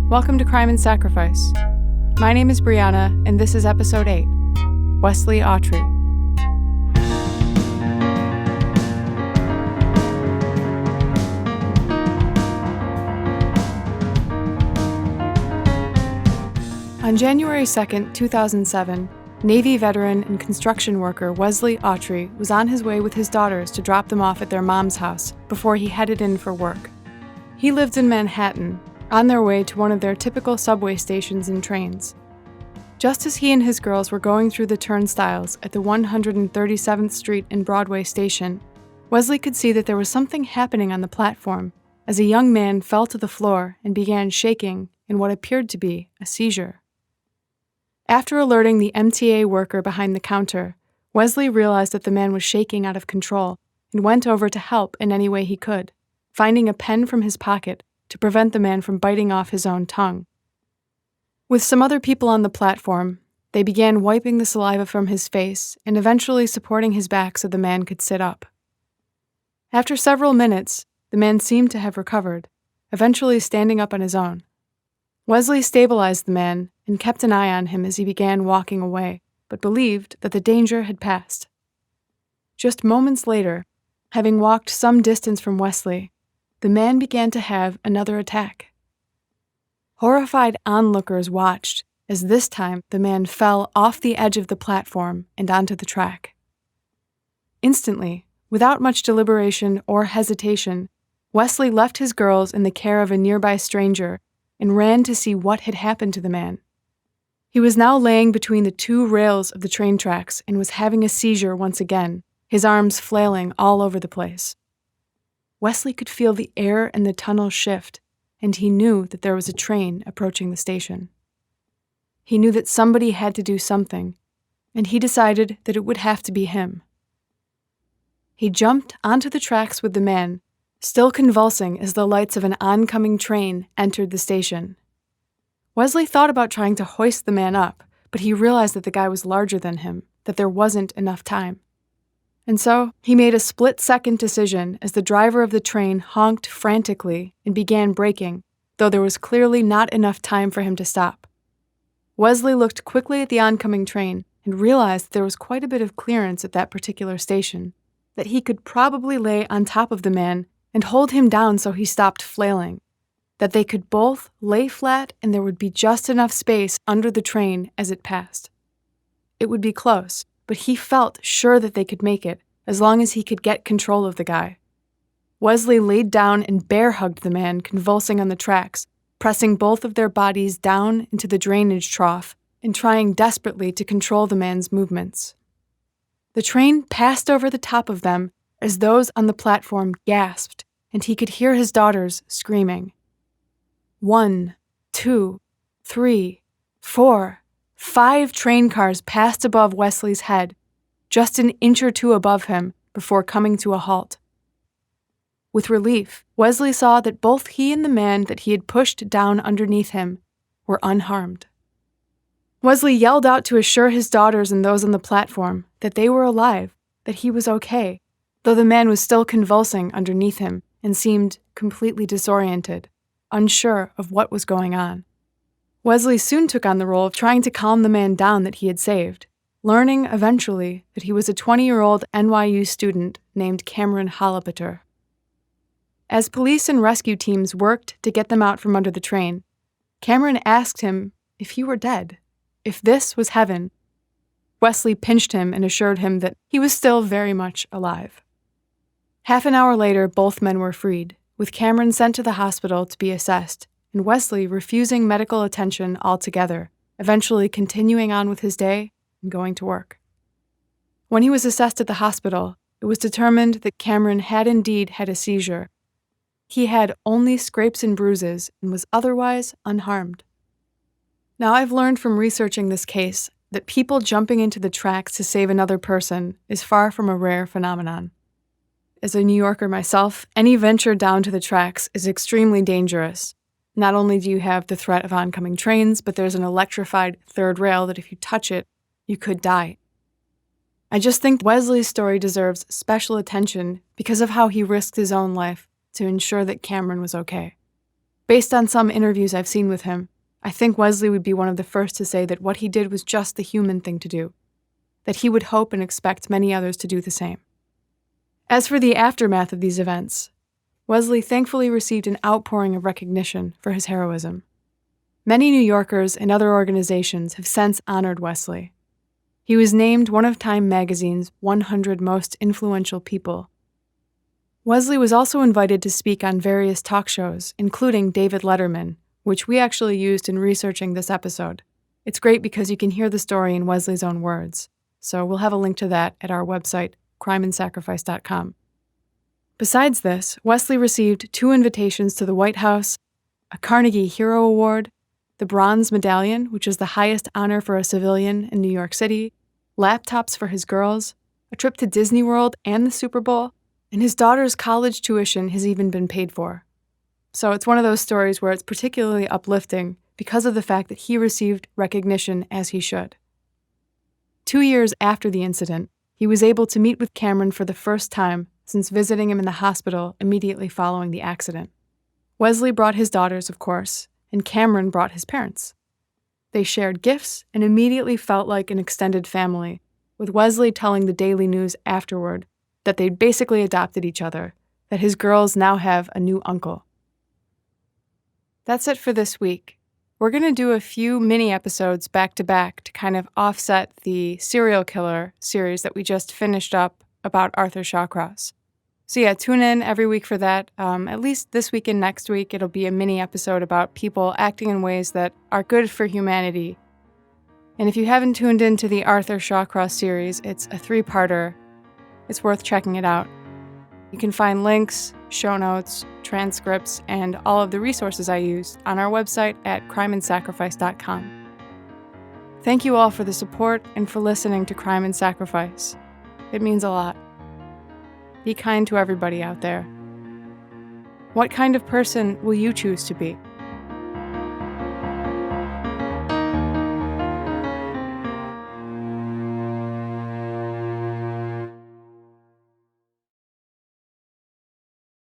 Welcome to Crime and Sacrifice. My name is Brianna, and this is Episode 8, Wesley Autrey. On January 2nd, 2007, Navy veteran and construction worker Wesley Autrey was on his way with his daughters to drop them off at their mom's house before he headed in for work. He lived in Manhattan, on their way to one of their typical subway stations and trains. Just as he and his girls were going through the turnstiles at the 137th Street and Broadway station, Wesley could see that there was something happening on the platform as a young man fell to the floor and began shaking in what appeared to be a seizure. After alerting the MTA worker behind the counter, Wesley realized that the man was shaking out of control and went over to help in any way he could, finding a pen from his pocket to prevent the man from biting off his own tongue. With some other people on the platform, they began wiping the saliva from his face and eventually supporting his back so the man could sit up. After several minutes, the man seemed to have recovered, eventually standing up on his own. Wesley stabilized the man and kept an eye on him as he began walking away, but believed that the danger had passed. Just moments later, having walked some distance from Wesley, the man began to have another attack. Horrified onlookers watched as this time the man fell off the edge of the platform and onto the track. Instantly, without much deliberation or hesitation, Wesley left his girls in the care of a nearby stranger and ran to see what had happened to the man. He was now laying between the two rails of the train tracks and was having a seizure once again, his arms flailing all over the place. Wesley could feel the air in the tunnel shift, and he knew that there was a train approaching the station. He knew that somebody had to do something, and he decided that it would have to be him. He jumped onto the tracks with the man, still convulsing as the lights of an oncoming train entered the station. Wesley thought about trying to hoist the man up, but he realized that the guy was larger than him, that there wasn't enough time. And so, he made a split-second decision as the driver of the train honked frantically and began braking, though there was clearly not enough time for him to stop. Wesley looked quickly at the oncoming train and realized that there was quite a bit of clearance at that particular station, that he could probably lay on top of the man and hold him down so he stopped flailing, that they could both lay flat and there would be just enough space under the train as it passed. It would be close, but he felt sure that they could make it, as long as he could get control of the guy. Wesley laid down and bear-hugged the man convulsing on the tracks, pressing both of their bodies down into the drainage trough and trying desperately to control the man's movements. The train passed over the top of them as those on the platform gasped, and he could hear his daughters screaming. 1, 2, 3, 4, 5 train cars passed above Wesley's head, just an inch or two above him, before coming to a halt. With relief, Wesley saw that both he and the man that he had pushed down underneath him were unharmed. Wesley yelled out to assure his daughters and those on the platform that they were alive, that he was okay, though the man was still convulsing underneath him and seemed completely disoriented, unsure of what was going on. Wesley soon took on the role of trying to calm the man down that he had saved, learning eventually that he was a 20-year-old NYU student named Cameron Hollipeter. As police and rescue teams worked to get them out from under the train, Cameron asked him if he were dead, if this was heaven. Wesley pinched him and assured him that he was still very much alive. Half an hour later, both men were freed, with Cameron sent to the hospital to be assessed, and Wesley refusing medical attention altogether, eventually continuing on with his day and going to work. When he was assessed at the hospital, it was determined that Cameron had indeed had a seizure. He had only scrapes and bruises and was otherwise unharmed. Now, I've learned from researching this case that people jumping into the tracks to save another person is far from a rare phenomenon. As a New Yorker myself, any venture down to the tracks is extremely dangerous. Not only do you have the threat of oncoming trains, but there's an electrified third rail that if you touch it, you could die. I just think Wesley's story deserves special attention because of how he risked his own life to ensure that Cameron was okay. Based on some interviews I've seen with him, I think Wesley would be one of the first to say that what he did was just the human thing to do, that he would hope and expect many others to do the same. As for the aftermath of these events, Wesley thankfully received an outpouring of recognition for his heroism. Many New Yorkers and other organizations have since honored Wesley. He was named one of Time magazine's 100 most influential people. Wesley was also invited to speak on various talk shows, including David Letterman, which we actually used in researching this episode. It's great because you can hear the story in Wesley's own words, so we'll have a link to that at our website, crimeandsacrifice.com. Besides this, Wesley received 2 invitations to the White House, a Carnegie Hero Award, the Bronze Medallion, which is the highest honor for a civilian in New York City, laptops for his girls, a trip to Disney World and the Super Bowl, and his daughter's college tuition has even been paid for. So it's one of those stories where it's particularly uplifting because of the fact that he received recognition as he should. 2 years after the incident, he was able to meet with Cameron for the first time since visiting him in the hospital immediately following the accident. Wesley brought his daughters, of course, and Cameron brought his parents. They shared gifts and immediately felt like an extended family, with Wesley telling the Daily News afterward that they'd basically adopted each other, that his girls now have a new uncle. That's it for this week. We're going to do a few mini episodes back-to-back to kind of offset the serial killer series that we just finished up about Arthur Shawcross. So yeah, tune in every week for that. At least this week and next week, it'll be a mini episode about people acting in ways that are good for humanity. And if you haven't tuned into the Arthur Shawcross series, it's a 3-parter. It's worth checking it out. You can find links, show notes, transcripts, and all of the resources I used on our website at crimeandsacrifice.com. Thank you all for the support and for listening to Crime and Sacrifice. It means a lot. Be kind to everybody out there. What kind of person will you choose to be?